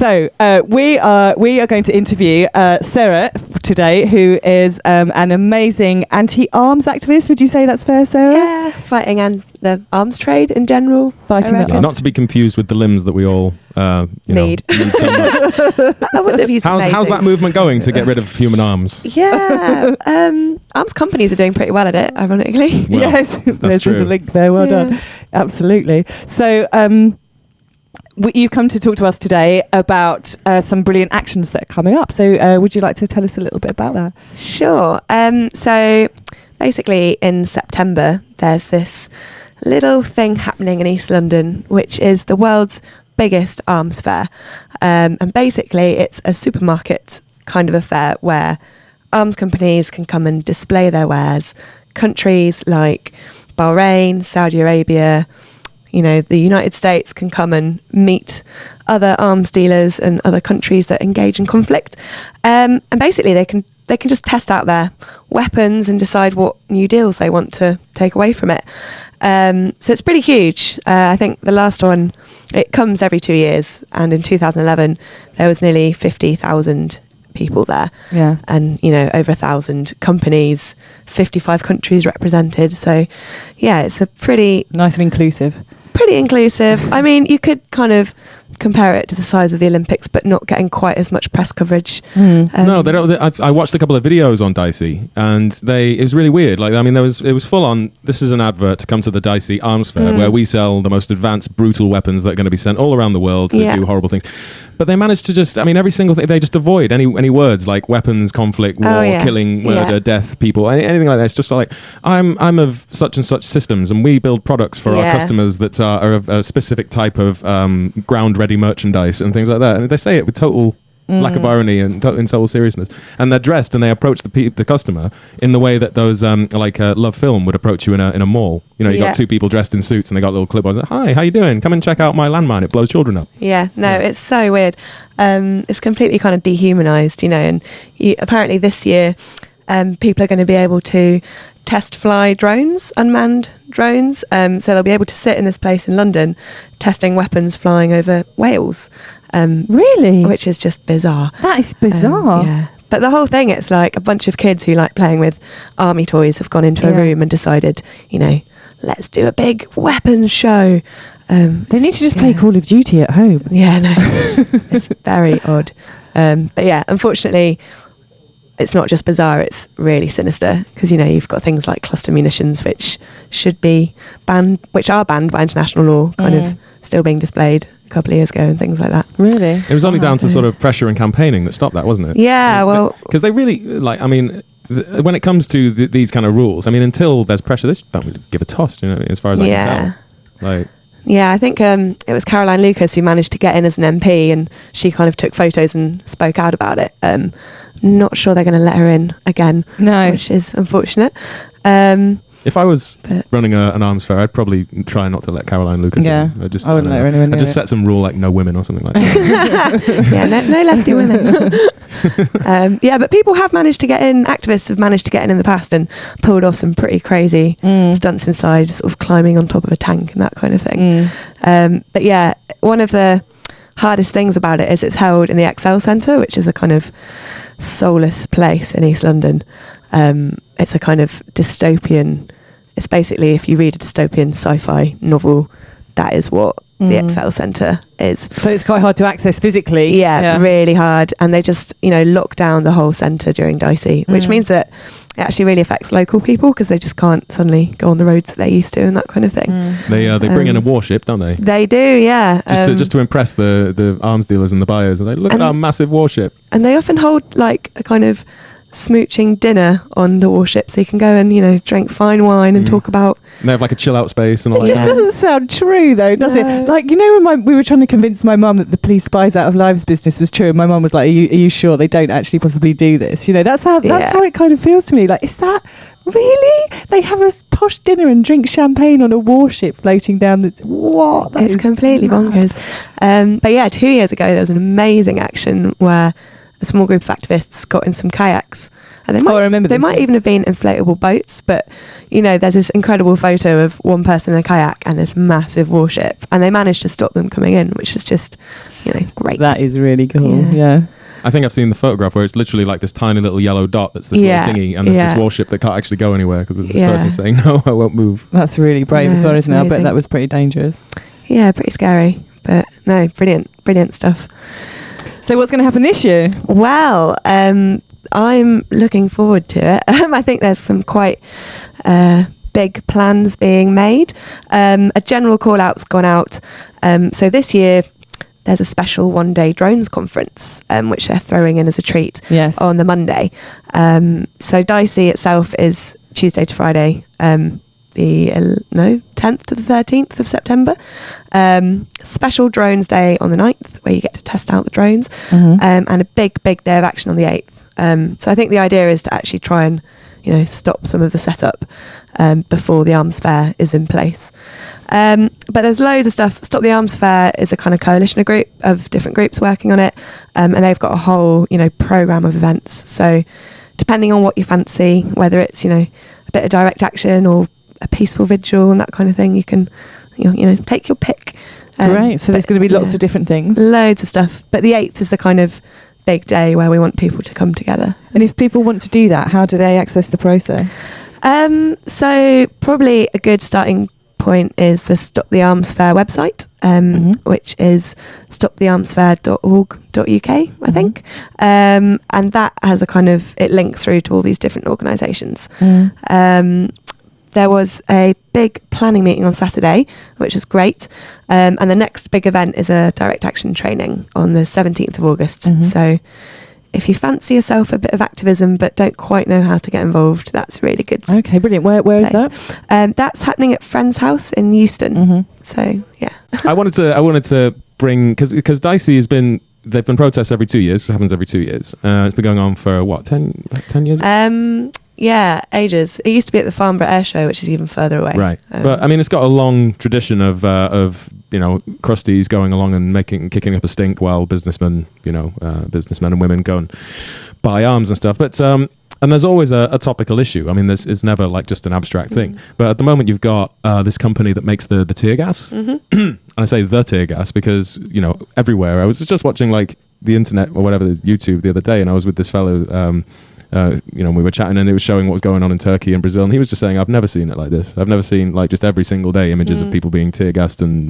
So we are going to interview Sarah today, who is an amazing anti-arms activist. Would you say that's fair, Sarah? Yeah, fighting and the arms trade in general. Fighting the arms. Not to be confused with the limbs that we all need so much. I wouldn't have used how's that movement going to get rid of human arms? Yeah, arms companies are doing pretty well at it, ironically. Well, yes, there's a link there. Well done. Absolutely. So you've come to talk to us today about some brilliant actions that are coming up. So would you like to tell us a little bit about that? Sure. So basically in September, there's this little thing happening in East London, which is the world's biggest arms fair. And basically it's a supermarket kind of affair where arms companies can come and display their wares. Countries like Bahrain, Saudi Arabia, the United States can come and meet other arms dealers and other countries that engage in conflict. And basically they can just test out their weapons and decide what new deals they want to take away from it. So it's pretty huge. I think the last one, it comes every 2 years. And in 2011, there was nearly 50,000 people there. Yeah. And, over 1,000 companies, 55 countries represented. So, yeah, it's a pretty... Nice and inclusive. Pretty inclusive. I mean, you could kind of compare it to the size of the Olympics, but not getting quite as much press coverage. No, they don't. I watched a couple of videos on Dicey, and it was really weird. It was full on. This is an advert to come to the Dicey Arms Fair, where we sell the most advanced, brutal weapons that are going to be sent all around the world to do horrible things. But they managed to just, every single thing, they just avoid any words like weapons, conflict, war, killing, murder, death, people, anything like that. It's just like, I'm of such and such systems, and we build products for our customers that are of a specific type of ground-ready merchandise and things like that. And they say it with total lack of irony and in total seriousness. And they're dressed and they approach the customer in the way that those Love Film would approach you in a mall. You got two people dressed in suits and they got little clip-ons. Like, hi, how you doing? Come and check out my landmine. It blows children up. It's so weird. It's completely kind of dehumanized, and apparently this year people are going to be able to test fly drones, unmanned drones. So they'll be able to sit in this place in London testing weapons flying over Wales. Really? Which is just bizarre. That is bizarre. Yeah. But the whole thing, it's like a bunch of kids who like playing with army toys have gone into a room and decided, let's do a big weapons show. They need to just play Call of Duty at home. Yeah, no. It's very odd. But yeah, unfortunately, it's not just bizarre, it's really sinister because, you've got things like cluster munitions, which should be banned, which are banned by international law, kind of still being displayed a couple of years ago and things like that. Really? It was only down to sort of pressure and campaigning that stopped that, wasn't it? Yeah, well... Because they really, when it comes to these kind of rules, until there's pressure, they just don't really give a toss, as far as I can tell. Yeah, I think it was Caroline Lucas who managed to get in as an MP, and she kind of took photos and spoke out about it. Not sure they're going to let her in again, which is unfortunate. If I was running an arms fair, I'd probably try not to let Caroline Lucas in. I wouldn't let her anyone. I'd just set some rule like no women or something like that. No lefty women. But people have managed to get in, activists have managed to get in the past and pulled off some pretty crazy stunts inside, sort of climbing on top of a tank and that kind of thing. But yeah, one of the hardest things about it is it's held in the Excel Centre, which is a kind of soulless place in East London. It's a kind of dystopian, it's basically, if you read a dystopian sci-fi novel, that is what the Excel Centre is. So it's quite hard to access physically. Yeah, really hard. And they just, lock down the whole centre during Dicey, which means that it actually really affects local people because they just can't suddenly go on the roads that they're used to and that kind of thing. They bring in a warship, don't they? They do, yeah. Just to impress the arms dealers and the buyers. And they look at our massive warship. And they often hold like a kind of smooching dinner on the warship, so you can go and drink fine wine and talk about. And they have like a chill out space and all that. It just doesn't sound true though, does it? Like when we were trying to convince my mum that the police spies out of lives business was true, and my mum was like, "Are you sure they don't actually possibly do this?" That's how it kind of feels to me. Like, is that really? They have a posh dinner and drink champagne on a warship floating down the what? That it's completely bonkers. But yeah, 2 years ago there was an amazing action where a small group of activists got in some kayaks, and they I remember they this, might yeah. even have been inflatable boats, but there's this incredible photo of one person in a kayak and this massive warship, and they managed to stop them coming in, which was just great. That is really cool. Yeah. I think I've seen the photograph where it's literally like this tiny little yellow dot that's this little thingy, and there's this warship that can't actually go anywhere because there's this person saying, no, I won't move. That's really brave as well, isn't it? I bet amazing. that was pretty dangerous. Yeah, pretty scary, but no, brilliant stuff. So what's going to happen this year? Well, I'm looking forward to it. I think there's some quite big plans being made. A general call out's gone out. So this year, there's a special one-day drones conference, which they're throwing in as a treat on the Monday. So DSEI itself is Tuesday to Friday, the 10th to the 13th of September. Special drones day on the 9th, where you get to test out the drones, and a big day of action on the 8th. So I think the idea is to actually try and stop some of the setup before the arms fair is in place. But there's loads of stuff. Stop the Arms Fair is a kind of coalition of different groups working on it, and they've got a whole programme of events. So depending on what you fancy, whether it's a bit of direct action or a peaceful vigil and that kind of thing, you can take your pick. Great. So there's going to be lots of different things. Loads of stuff. But the 8th is the kind of big day where we want people to come together. And if people want to do that, how do they access the process? So probably a good starting point is the Stop the Arms Fair website, which is stopthearmsfair.org.uk, I think. And that has it links through to all these different organisations. There was a big planning meeting on Saturday, which was great. And the next big event is a direct action training on the 17th of August. So if you fancy yourself a bit of activism but don't quite know how to get involved, that's really good. Okay, brilliant. Where is that? That's happening at Friend's House in Euston. So, yeah. I wanted to bring, because DSEI they've been protests every 2 years. It happens every 2 years. It's been going on for, 10 years? Yeah, ages. It used to be at the Farnborough Air Show, which is even further away. Right. But I mean, it's got a long tradition of crusties going along and kicking up a stink while businessmen and women go and buy arms and stuff. But and there's always a topical issue. I mean, it's never like just an abstract thing. But at the moment, you've got this company that makes the tear gas, and I say the tear gas because everywhere. I was just watching like the internet or whatever, YouTube the other day, and I was with this fellow. We were chatting and it was showing what was going on in Turkey and Brazil, and he was just saying, I've never seen it like this. I've never seen like just every single day images of people being tear gassed and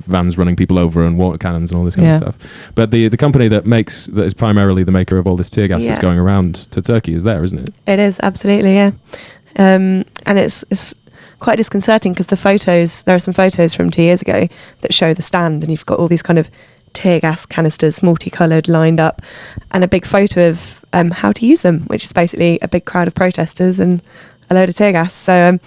vans running people over and water cannons and all this kind of stuff. But the company that is primarily the maker of all this tear gas that's going around to Turkey is there, isn't it? It is, absolutely, yeah. And it's quite disconcerting because there are some photos from 2 years ago that show the stand, and you've got all these kind of tear gas canisters, multicoloured, lined up, and a big photo of how to use them, which is basically a big crowd of protesters and a load of tear gas. So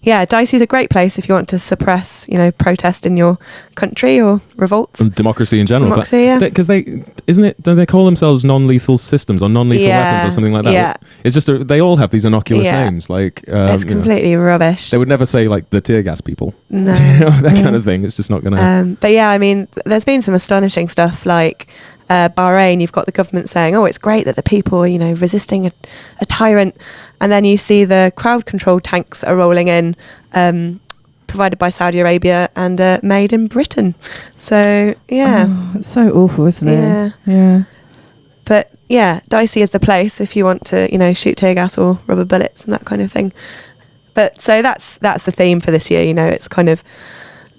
DSEI is a great place if you want to suppress protest in your country or revolts and democracy in general. Because don't they call themselves non-lethal systems or non-lethal weapons or something like that? It's just they all have these innocuous names, like it's completely rubbish. They would never say like the tear gas people, no. that kind of thing. It's just not gonna but I mean, there's been some astonishing stuff like Bahrain. You've got the government saying, it's great that the people are resisting a tyrant, and then you see the crowd control tanks that are rolling in, provided by Saudi Arabia and made in Britain. So it's so awful, isn't it? Yeah. But DSEI is the place if you want to shoot tear gas or rubber bullets and that kind of thing. But so that's the theme for this year. It's kind of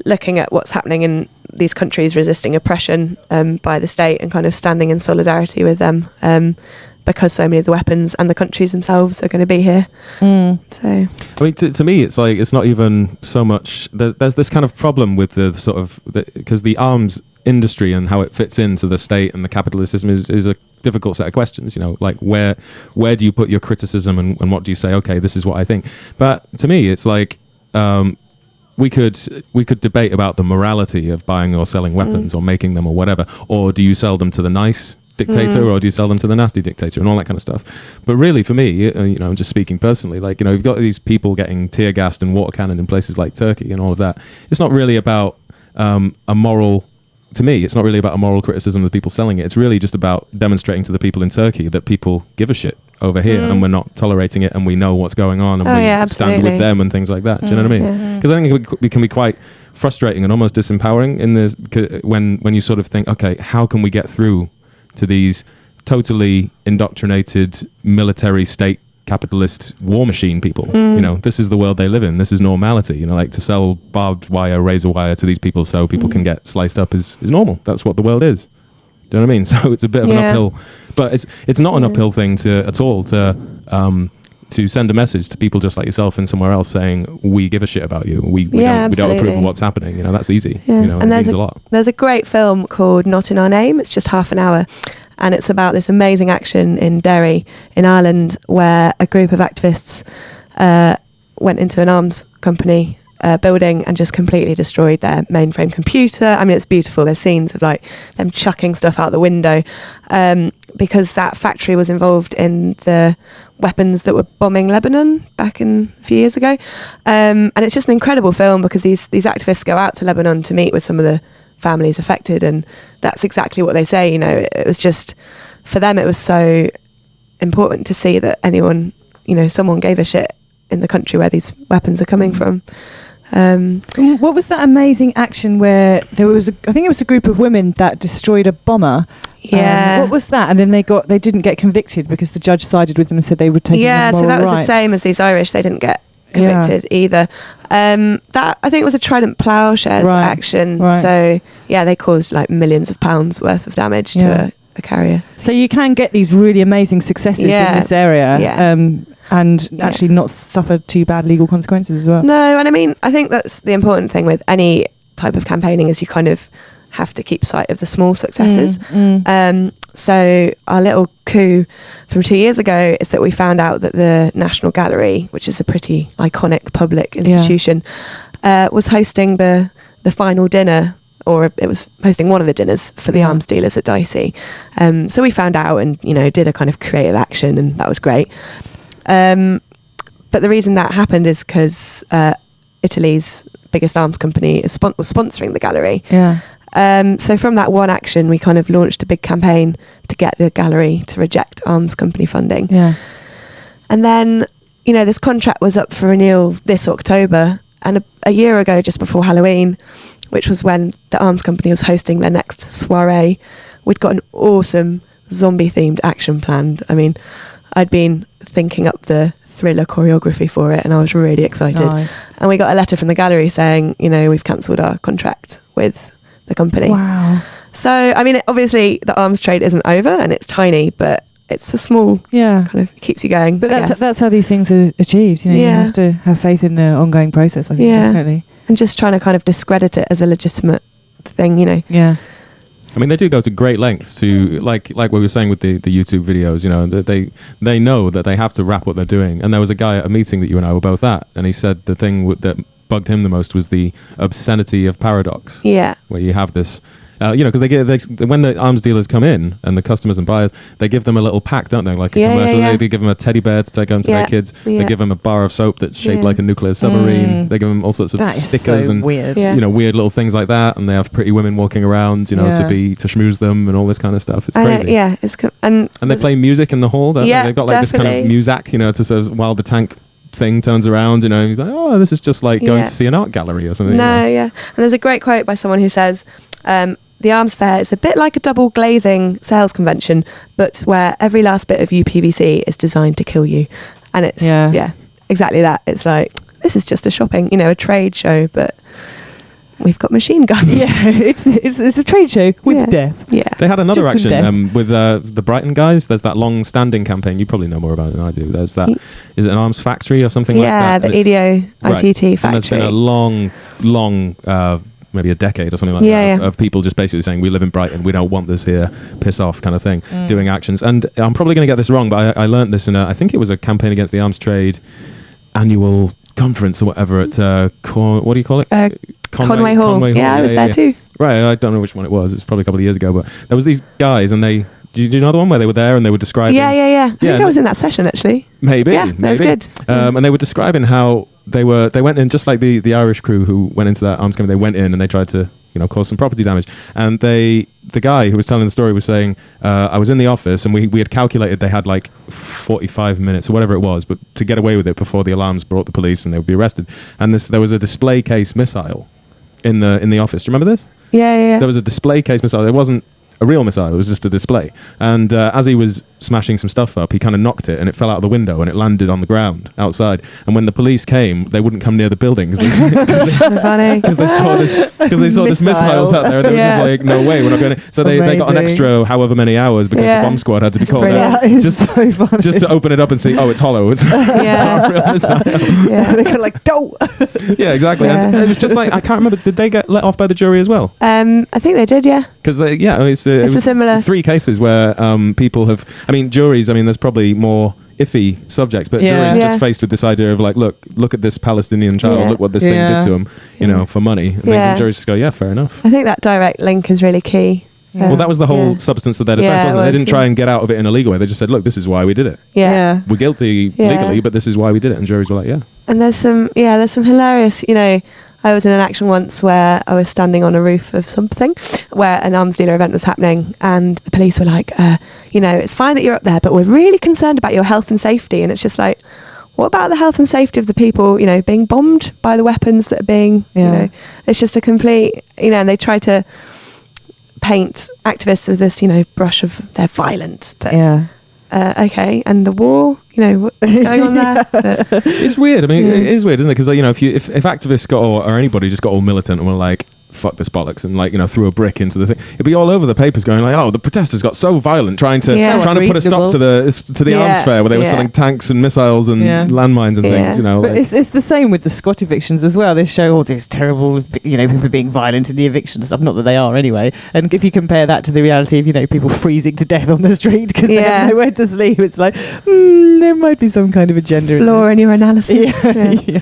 looking at what's happening in these countries resisting oppression by the state and kind of standing in solidarity with them, because so many of the weapons and the countries themselves are going to be here. So I mean, to me, it's like it's not even so much. There's this kind of problem with the sort of because the arms industry and how it fits into the state and the capitalist system is a difficult set of questions. Like where do you put your criticism and what do you say? Okay, this is what I think. But to me, it's like. We could debate about the morality of buying or selling weapons or making them or whatever, or do you sell them to the nice dictator or do you sell them to the nasty dictator and all that kind of stuff. But really, for me, I'm just speaking personally, like you've got these people getting tear gassed and water cannoned in places like Turkey and all of that. It's not really about a moral to me, it's not really about a moral criticism of the people selling it. It's really just about demonstrating to the people in Turkey that people give a shit over here and we're not tolerating it and we know what's going on and we stand with them and things like that. Do you know what I mean? Because I think it can be quite frustrating and almost disempowering in this when you sort of think, okay, how can we get through to these totally indoctrinated military state capitalist war machine people? You know, this is the world they live in. This is normality. You know, like to sell barbed wire, razor wire to these people so people can get sliced up is normal. That's what the world is. Do you know what I mean? So it's a bit of an uphill, but it's not an uphill thing at all to send a message to people just like yourself and somewhere else saying we give a shit about you. We don't approve of what's happening. You know, that's easy. You know, and it means a lot. There's a great film called Not in Our Name. It's just half an hour. And it's about this amazing action in Derry in Ireland where a group of activists went into an arms company building and just completely destroyed their mainframe computer. I mean, it's beautiful. There's scenes of like them chucking stuff out the window because that factory was involved in the weapons that were bombing Lebanon back a few years ago. And it's just an incredible film because these activists go out to Lebanon to meet with some of the families affected, and that's exactly what they say. You know, it was just, for them, it was so important to see that someone gave a shit in the country where these weapons are coming from. What was that amazing action where there was I think it was a group of women that destroyed a bomber? Yeah. What was that? And then they didn't get convicted because the judge sided with them and said they would take so that was the same as these Irish. They didn't get convicted either. That I think was a Trident Ploughshares action. Right. So they caused like millions of pounds worth of damage to a carrier. So you can get these really amazing successes in this area. And actually not suffer too bad legal consequences as well. No, and I mean, I think that's the important thing with any type of campaigning is you kind of have to keep sight of the small successes. So our little coup from 2 years ago is that we found out that the National Gallery, which is a pretty iconic public institution, was hosting the final dinner, or it was hosting one of the dinners for the arms dealers at DSEI. So we found out and, did a kind of creative action, and that was great. But the reason that happened is because Italy's biggest arms company was sponsoring the gallery. So from that one action, we kind of launched a big campaign to get the gallery to reject arms company funding. And then, this contract was up for renewal this October. And a year ago, just before Halloween, which was when the arms company was hosting their next soiree, we'd got an awesome zombie-themed action planned. I mean, I'd been thinking up the thriller choreography for it and I was really excited. Nice. And we got a letter from the gallery saying, we've cancelled our contract with the company. Wow. So, I mean, obviously the arms trade isn't over and it's tiny, but it's a small kind of keeps you going. But that's how these things are achieved. You have to have faith in the ongoing process, I think, definitely. And just trying to kind of discredit it as a legitimate thing, Yeah. I mean, they do go to great lengths to, like we were saying with the YouTube videos, that they know that they have to wrap what they're doing. And there was a guy at a meeting that you and I were both at, and he said the thing that bugged him the most was the obscenity of paradox. Yeah. Where you have this, because when the arms dealers come in and the customers and buyers, they give them a little pack, don't they? Like a commercial. They give them a teddy bear to take home to their kids. They give them a bar of soap that's shaped like a nuclear submarine. They give them all sorts of stickers and weird. Weird little things like that. And they have pretty women walking around, to schmooze them and all this kind of stuff. It's crazy. And they play music in the hall. Don't they? They've got like this kind of muzak, to sort of while the tank thing turns around, he's like, oh, this is just like going to see an art gallery or something. And there's a great quote by someone who says, the arms fair is a bit like a double glazing sales convention, but where every last bit of UPVC is designed to kill you. And it's exactly that. It's like, this is just a a trade show, but we've got machine guns. It's a trade show with death. They had another action with the Brighton guys. There's that long-standing campaign. You probably know more about it than I do. There's that. Is it an arms factory or something like that? Yeah, the EDO ITT factory. And there's been a long maybe a decade or something like that of people just basically saying, we live in Brighton, we don't want this here, piss off kind of thing, doing actions. And I'm probably going to get this wrong, but I learned this in I think it was a campaign against the arms trade annual conference or whatever at what do you call it? Conway Hall. I was there too. Right, I don't know which one it was. It was probably a couple of years ago, but there was these guys and do you know the one where they were there and they were describing? Yeah. I think I was in that session actually. Maybe. Yeah, that was good. And they were describing how they went in just like the Irish crew who went into that arms company. They went in and they tried to cause some property damage. And the guy who was telling the story was saying, I was in the office and we had calculated they had like 45 minutes or whatever it was, but to get away with it before the alarms brought the police and they would be arrested. And there was a display case missile in the office. Do you remember this? Yeah. There was a display case missile. It wasn't a real missile, it was just a display. And as he was smashing some stuff up, he kind of knocked it and it fell out of the window and it landed on the ground outside. And when the police came, they wouldn't come near the building because they saw this missiles out there and they were just like, no way, we're not going to. So they got an extra however many hours because the bomb squad had to be called out just to open it up and see, oh, it's hollow. It's not a real missile. They kind of like, don't. Yeah, exactly. And it was just like, I can't remember, did they get let off by the jury as well? I think they did, yeah. Because it was similar 3 cases where people have, juries, there's probably more iffy subjects, but juries just faced with this idea of like, look at this Palestinian child, look what this thing did to him, for money. And juries just go, yeah, fair enough. I think that direct link is really key. Yeah. Well, that was the whole substance of their defense, wasn't it? They didn't try and get out of it in a legal way. They just said, look, this is why we did it. Yeah. We're guilty legally, but this is why we did it. And juries were like, yeah. And there's some hilarious, I was in an action once where I was standing on a roof of something where an arms dealer event was happening, and the police were like, it's fine that you're up there, but we're really concerned about your health and safety. And it's just like, what about the health and safety of the people, being bombed by the weapons that are being, it's just a complete, and they try to paint activists with this, brush of they're violent. But okay, and the war, what's going on there? It's weird. It is weird, isn't it? Because if activists got or anybody just got all militant and were like, fuck this bollocks, and threw a brick into the thing, it'd be all over the papers going like, oh, the protesters got so violent trying to put a stop to the arms fair where they were selling tanks and missiles and landmines and things. But it's the same with the squat evictions as well. They show all these terrible, people being violent in the eviction stuff. Not that they are anyway. And if you compare that to the reality of people freezing to death on the street because they have nowhere to sleep, it's like there might be some kind of agenda. Flaw in your analysis. Yeah.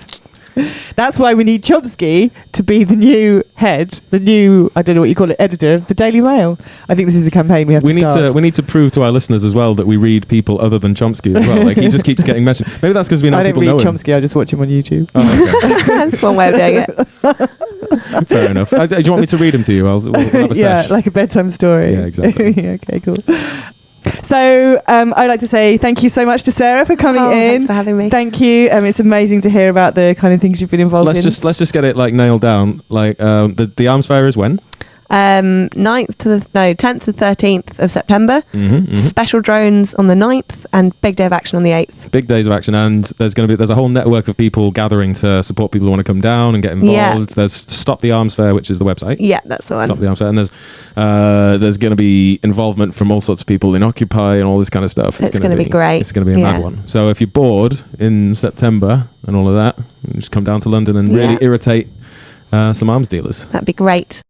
That's why we need Chomsky to be the new head, I don't know what you call it, editor of the Daily Mail. I think this is a campaign we have to start. We need to prove to our listeners as well that we read people other than Chomsky as well. Like, he just keeps getting mentioned. Maybe that's because we know people know him. I don't read Chomsky, I just watch him on YouTube. Oh, okay. That's one way of doing it. Fair enough. Do you want me to read him to you? We'll have a sesh. Like a bedtime story. Yeah, exactly. Okay, cool. So I'd like to say thank you so much to Sarah for coming in. Thanks for having me. Thank you. It's amazing to hear about the kind of things you've been involved in. Let's just get it nailed down. The arms fair is when? 10th to the 13th of September. Special drones on the 9th and big day of action on the 8th. Big days of action, and there's a whole network of people gathering to support people who want to come down and get involved. There's Stop the Arms Fair, which is the website. Yeah, that's the one. Stop the Arms Fair, and there's going to be involvement from all sorts of people in Occupy and all this kind of stuff. It's going to be great. It's going to be a mad one. So if you're bored in September and all of that, just come down to London and really irritate some arms dealers. That'd be great.